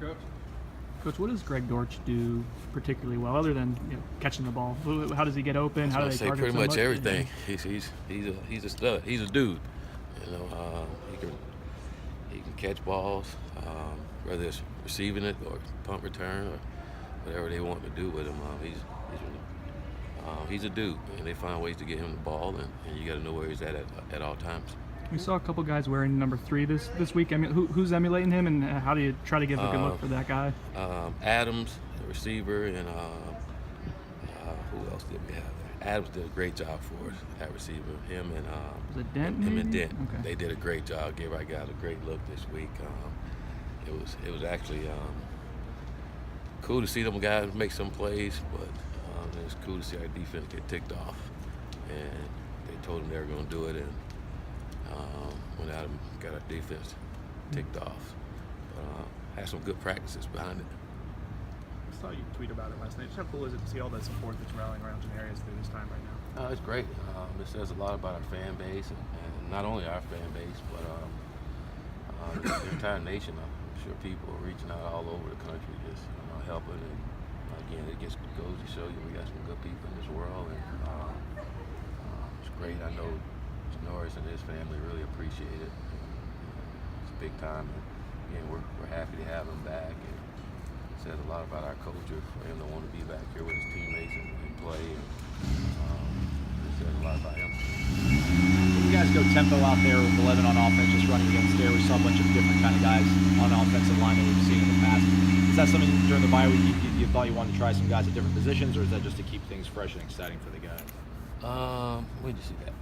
Coach, what does Greg Dortch do particularly well, other than catching the ball? How does he get open? How do they target pretty so much everything. Yeah. He's a stud. He's a dude. He can catch balls, whether it's receiving it or punt return or whatever they want to do with him. He's a dude, and they find ways to get him the ball, and you got to know where he's at all times. We saw a couple guys wearing number 3 this week. I mean, who's emulating him, and how do you try to give a good look for that guy? Adams, the receiver, and who else did we have? Adams did a great job for us at receiver. Him and was it Dent? Him and Dent. Okay. They did a great job. Gave our guys a great look this week. It was actually cool to see them guys make some plays, but it was cool to see our defense get ticked off. And they told them they were going to do it, and went out and got our defense ticked off. Had some good practices behind it. I saw you tweet about it last night. Just how cool is it to see all that support that's rallying around Janarius through this time right now? It's great. It says a lot about our fan base, and not only our fan base, but the entire nation. I'm sure people are reaching out all over the country, just helping. And again, it just goes to show you we got some good people in this world, and it's great. I know Norris and his family really appreciate it. It's big time, and again, we're happy to have him back. And it says a lot about our culture for him to want to be back here with his teammates and play. And, it says a lot about him. You guys go tempo out there with 11 on offense, just running against there. We saw a bunch of different kind of guys on the offensive line that we've seen in the past. Is that something during the bye week you thought you wanted to try some guys at different positions, or is that just to keep things fresh and exciting for the guys? When did you see that?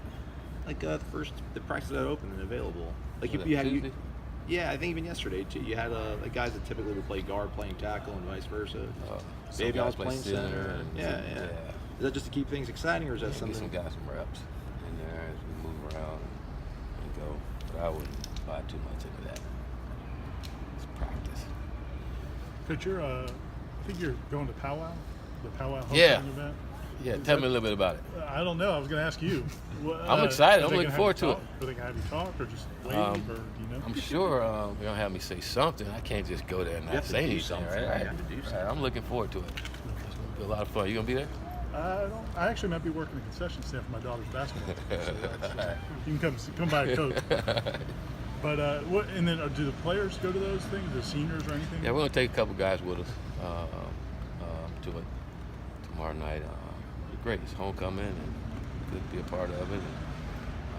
Like the practice that opened and available. Like Was you that had, Tuesday? yeah, I think even yesterday too. You had like guys that typically would play guard, playing tackle, and vice versa. Baby I was playing center. Yeah. Is that just to keep things exciting, or is that something? Get some guys some reps in there as we move around and go. But I wouldn't buy too much into that. It's practice. Coach, I think you're going to Powwow, the Powwow Yeah. homecoming event. Yeah, tell me a little bit about it. I don't know. I was going to ask you. I'm excited. Are I'm they looking gonna forward have you to it. talk? Are they going to have you talk, or just wave, or do you know? I'm sure they're gonna have me say something. I can't just go there and not say anything. Right? You have to do something. I'm looking forward to it. It's gonna be a lot of fun. You gonna be there? I actually might be working the concession stand for my daughter's basketball team. So you can come by and coach. But and then do the players go to those things? The seniors or anything? Yeah, we're gonna take a couple guys with us to it tomorrow night. It's great. It's homecoming, and good to be a part of it. And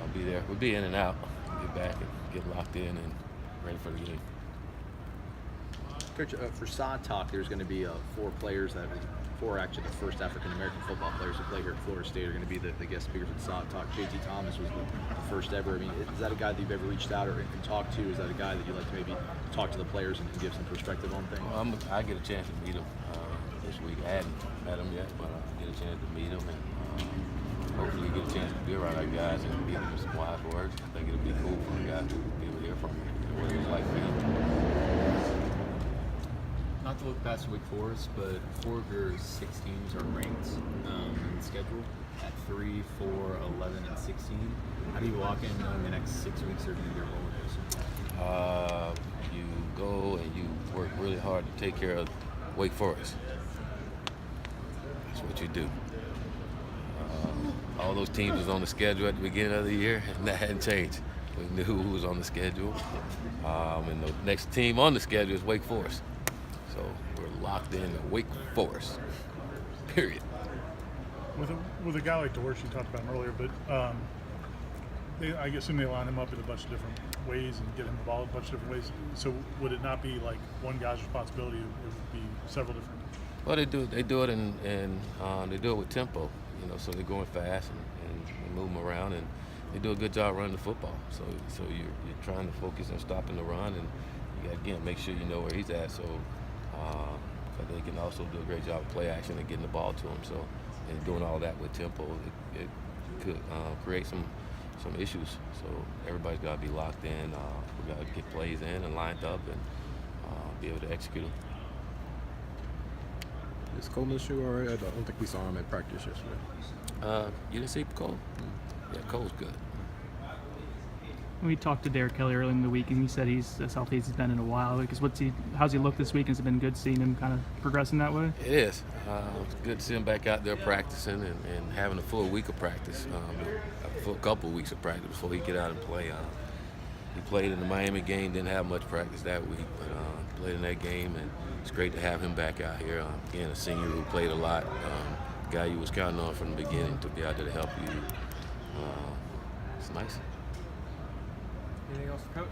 I'll be there. We'll be in and out. Get back and get locked in and ready for the game. Coach, for Sod Talk, there's going to be four actually the first African-American football players to play here at Florida State are going to be the guest speakers at Sod Talk. JT Thomas was the first ever. I mean, is that a guy that you've ever reached out or talked to? Is that a guy that you'd like to maybe talk to the players and give some perspective on things? Well, I get a chance to meet him this week. I hadn't met him yet, but I get a chance to meet him, and hopefully get a chance to be around our guys and give them some wise words. I think it'll be cool for the guys to be able to hear from him and what it was like for him. Not to look past Wake Forest, but 4 of your 6 teams are ranked in the schedule at 3, 4, 11, and 16. How do you walk in knowing the next 6 weeks are going to be a roller coaster? You go and you work really hard to take care of Wake Forest. That's what you do. All those teams was on the schedule at the beginning of the year, and that hadn't changed. We knew who was on the schedule. And the next team on the schedule is Wake Forest. So we're locked in to Wake Forest, period. With a guy like Dortch, you talked about him earlier, but I assume they line him up in a bunch of different ways and get him the ball in a bunch of different ways. So would it not be like one guy's responsibility? It would be several different. Well, they do it, and they do it with tempo. So they're going fast and move them around, and they do a good job running the football. So you're trying to focus on stopping the run, and you got to, again, make sure you know where he's at. So but they can also do a great job of play action and getting the ball to him. So and doing all that with tempo, it could create some issues. So everybody's got to be locked in. We got to get plays in and lined up and be able to execute them. Is Coleman's shoe all right? I don't think we saw him at practice yesterday. You didn't see Cole? Yeah, Cole's good. We talked to Derek Kelly earlier in the week, and he said he's as healthy as he's been in a while. Because how's he look this week? Has it been good seeing him kind of progressing that way? It is. It's good to see him back out there practicing and having a full week of practice, a full couple of weeks of practice before he get out and play. He played in the Miami game, didn't have much practice that week, but played in that game, and it's great to have him back out here. Again, a senior who played a lot, guy you was counting on from the beginning to be out there to help you. It's nice. Anything else, Coach?